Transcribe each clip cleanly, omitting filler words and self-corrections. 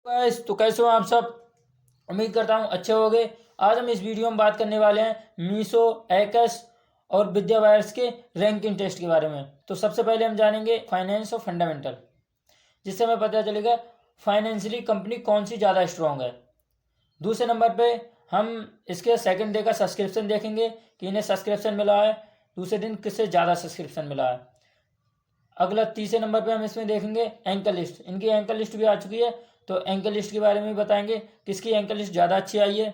Guys, तो कैसे हो आप सब। उम्मीद करता हूँ अच्छे होंगे। आज हम इस वीडियो में बात करने वाले हैं मीशो, एक्स और विद्या वायर्स के रैंकिंग टेस्ट के बारे में। तो सबसे पहले हम जानेंगे फाइनेंस और फंडामेंटल, जिससे हमें पता चलेगा फाइनेंशियली कंपनी कौन सी ज़्यादा स्ट्रॉन्ग है। दूसरे नंबर पे हम इसके सेकंड डे का सब्सक्रिप्शन देखेंगे कि इन्हें सब्सक्रिप्शन मिला है, दूसरे दिन किससे ज़्यादा सब्सक्रिप्शन मिला है। अगला तीसरे नंबर पे हम इसमें देखेंगे एंकर लिस्ट। इनकी एंकर लिस्ट भी आ चुकी है, तो एंकर लिस्ट के बारे में भी बताएंगे किसकी एंकर लिस्ट ज़्यादा अच्छी आई है।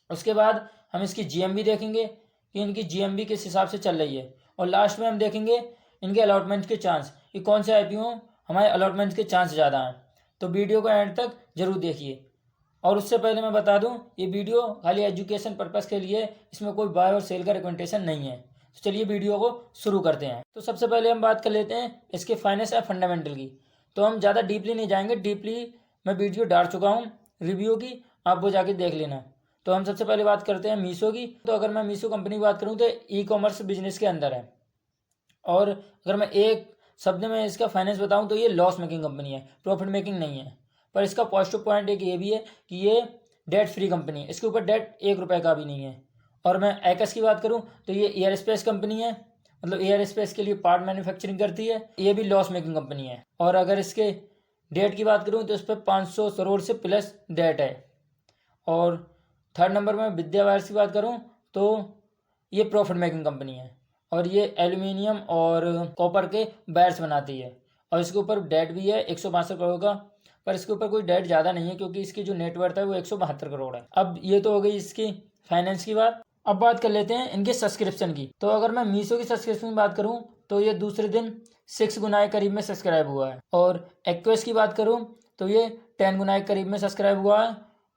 उसके बाद हम इसकी जीएमबी देखेंगे कि इनकी जीएमबी किस हिसाब से चल रही है। और लास्ट में हम देखेंगे इनके अलॉटमेंट के चांस, कि कौन से आईपीओ हमारे अलॉटमेंट के चांस ज़्यादा हैं। तो वीडियो को एंड तक जरूर देखिए। और उससे पहले मैं बता दूं, ये वीडियो खाली एजुकेशन पर्पज़ के लिए, इसमें कोई बाय और सेल का रिकमेंडेशन नहीं है। तो चलिए वीडियो को शुरू करते हैं। तो सबसे पहले हम बात कर लेते हैं इसके फाइनेंस या फंडामेंटल की। तो हम ज़्यादा डीपली नहीं जाएंगे, डीपली मैं वीडियो डाल चुका हूँ रिव्यू की, आप वो जाके देख लेना। तो हम सबसे पहले बात करते हैं मीशो की। तो अगर मैं मीशो कंपनी की बात करूँ तो ई कॉमर्स बिजनेस के अंदर है। और अगर मैं एक शब्द में इसका फाइनेंस बताऊं तो ये लॉस मेकिंग कंपनी है, प्रॉफिट मेकिंग नहीं है। पर इसका पॉजिटिव पॉइंट एक ये भी है कि ये डेट फ्री कंपनी है, इसके ऊपर डेट 1 रुपये का भी नहीं है। और मैं एक्स की बात करूं तो ये एयर स्पेस कंपनी है, मतलब एयर स्पेस के लिए पार्ट मैन्युफैक्चरिंग करती है। ये भी लॉस मेकिंग कंपनी है। और अगर इसके डेट की बात करूं तो इस पर 500 करोड़ से प्लस डेट है। और थर्ड नंबर में विद्या वायर्स की बात करूं तो ये प्रॉफिट मेकिंग कंपनी है, और ये एल्यूमिनियम और कॉपर के वायर्स बनाती है। और इसके ऊपर डेट भी है 162 करोड़ का, पर इसके ऊपर कोई डेट ज़्यादा नहीं है क्योंकि इसकी जो नेटवर्थ है वो 172 करोड़ है। अब ये तो हो गई इसकी फाइनेंस की बात। अब बात कर लेते हैं इनके सब्सक्रिप्शन की। तो अगर मैं मीशो की सब्सक्रिप्शन की बात करूँ तो ये दूसरे दिन 6 गुना के करीब में सब्सक्राइब हुआ है। और एक्वेस की बात करूँ तो ये 10 गुना के करीब में सब्सक्राइब हुआ है।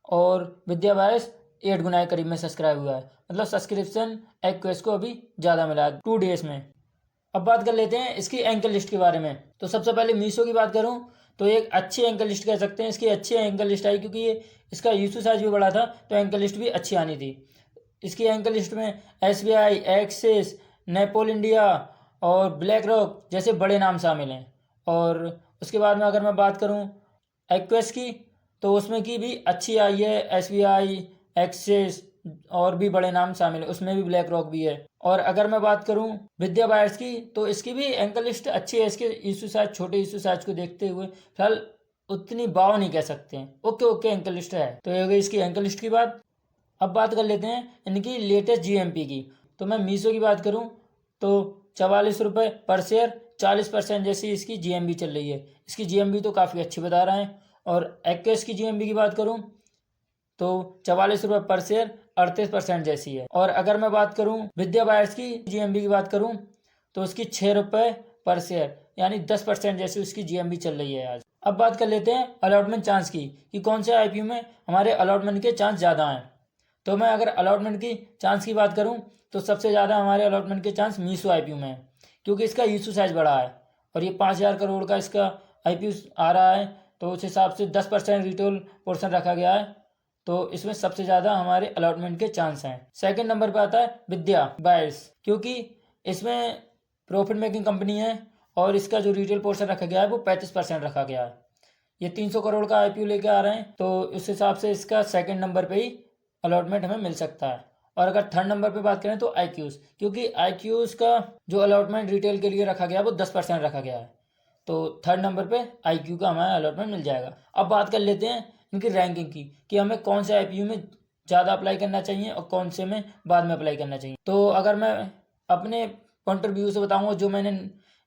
और विद्या वायर्स 8 गुना के करीब में सब्सक्राइब हुआ है। मतलब सब्सक्रिप्शन एक्वेस को अभी ज़्यादा मिला है 2 डेज में। अब बात कर लेते हैं इसकी एंकर लिस्ट के बारे में। तो सबसे पहले मीशो की बात करूं तो एक अच्छी एंकर लिस्ट कह सकते हैं। इसकी अच्छी एंकर लिस्ट आई क्योंकि ये इसका यूजर साइज भी बड़ा था, तो एंकर लिस्ट भी अच्छी आनी थी। इसकी एंकर लिस्ट में एसबीआई, एक्सिस, नेपोल इंडिया और ब्लैक रॉक जैसे बड़े नाम शामिल हैं। और उसके बाद में अगर मैं बात करूँ एक्वेस की तो उसमें की भी अच्छी आई है, एसबीआई, एक्सिस और भी बड़े नाम शामिल है, उसमें भी ब्लैक रॉक भी है। और अगर मैं बात करूं विद्या बायर्स की तो इसकी भी एंकर लिस्ट अच्छी है। इसके इशू साइज, छोटे इशू साइज को देखते हुए फिलहाल उतनी बाव नहीं कह सकते हैं, ओके ओके एंकर लिस्ट है। तो ये हो गई इसकी एंकर लिस्ट की बात। अब बात कर लेते हैं इनकी लेटेस्ट जीएमपी की। तो मैं मीशो की बात करूं तो 44 रुपये पर शेयर, 40% जैसी इसकी जीएमबी चल रही है। इसकी जीएमबी तो काफ़ी अच्छी बता रहे हैं। और एक्स की जीएमबी की बात करूं तो 44 रुपये पर शेयर, 38% जैसी है। और अगर मैं बात करूं विद्या बायर्स की जीएमबी की बात करूं तो उसकी 6 रुपये पर शेयर, यानी 10% जैसी उसकी जीएमबी चल रही है आज। अब बात कर लेते हैं अलॉटमेंट चांस की, कि कौन से आईपीओ में हमारे अलॉटमेंट के चांस ज़्यादा हैं। तो मैं अगर अलॉटमेंट की चांस की बात करूं तो सबसे ज़्यादा हमारे अलॉटमेंट के चांस मीशो आईपीओ में है, क्योंकि इसका इशू साइज बड़ा है। और ये 5,000 करोड़ का इसका आईपीओ आ रहा है, तो उस हिसाब से 10% रिटेल पोर्शन रखा गया है। तो इसमें सबसे ज़्यादा हमारे अलॉटमेंट के चांस हैं। सेकंड नंबर पर आता है विद्या बायर्स, क्योंकि इसमें प्रॉफिट मेकिंग कंपनी है और इसका जो रिटेल पोर्शन रखा गया है वो 35% रखा गया है। ये 300 करोड़ का आईपीओ लेके आ रहे हैं, तो उस हिसाब से इसका सेकंड नंबर पे ही अलॉटमेंट हमें मिल सकता है। और अगर थर्ड नंबर पे बात करें तो आईक्यूज, क्योंकि आईक्यूज का जो अलॉटमेंट रिटेल के लिए रखा गया है वो 10% रखा गया है। तो थर्ड नंबर पे आईक्यू का हमारा अलॉटमेंट मिल जाएगा। अब बात कर लेते हैं इनकी रैंकिंग की, कि हमें कौन से आईपीयू में ज़्यादा अप्लाई करना चाहिए और कौन से में बाद में अप्लाई करना चाहिए। तो अगर मैं अपने पॉइंट ऑफ व्यू से बताऊँगा, जो मैंने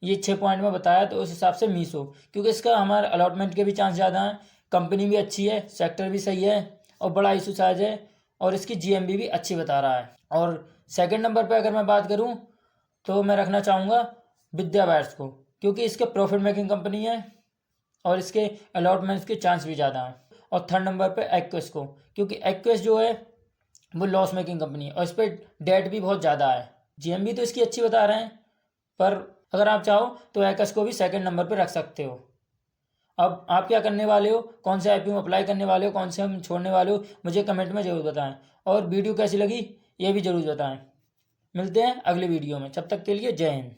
ये 6 पॉइंट में बताया, तो उस हिसाब से मीशो, क्योंकि इसका हमारे अलॉटमेंट के भी चांस ज़्यादा हैं, कंपनी भी अच्छी है, सेक्टर भी सही है और बड़ा इशू साइज है, और इसकी जीएमबी भी अच्छी बता रहा है। और सेकंड नंबर पे अगर मैं बात करूं तो मैं रखना चाहूँगा विद्या बायर्स को, क्योंकि इसके प्रॉफिट मेकिंग कंपनी है और इसके अलॉटमेंट्स के चांस भी ज़्यादा हैं। और थर्ड नंबर पे एक्वेस को, क्योंकि एक्वेस जो है वो लॉस मेकिंग कंपनी है और इस पर डेट भी बहुत ज़्यादा है। जीएमबी तो इसकी अच्छी बता रहे हैं, पर अगर आप चाहो तो एक्वेस को भी सेकंड नंबर पे रख सकते हो। अब आप क्या करने वाले हो, कौन से आईपीओ में अप्लाई करने वाले हो, कौन से हम छोड़ने वाले हो, मुझे कमेंट में ज़रूर बताएं। और वीडियो कैसी लगी ये भी ज़रूर बताएं। मिलते हैं अगले वीडियो में, तब तक के लिए जय हिंद।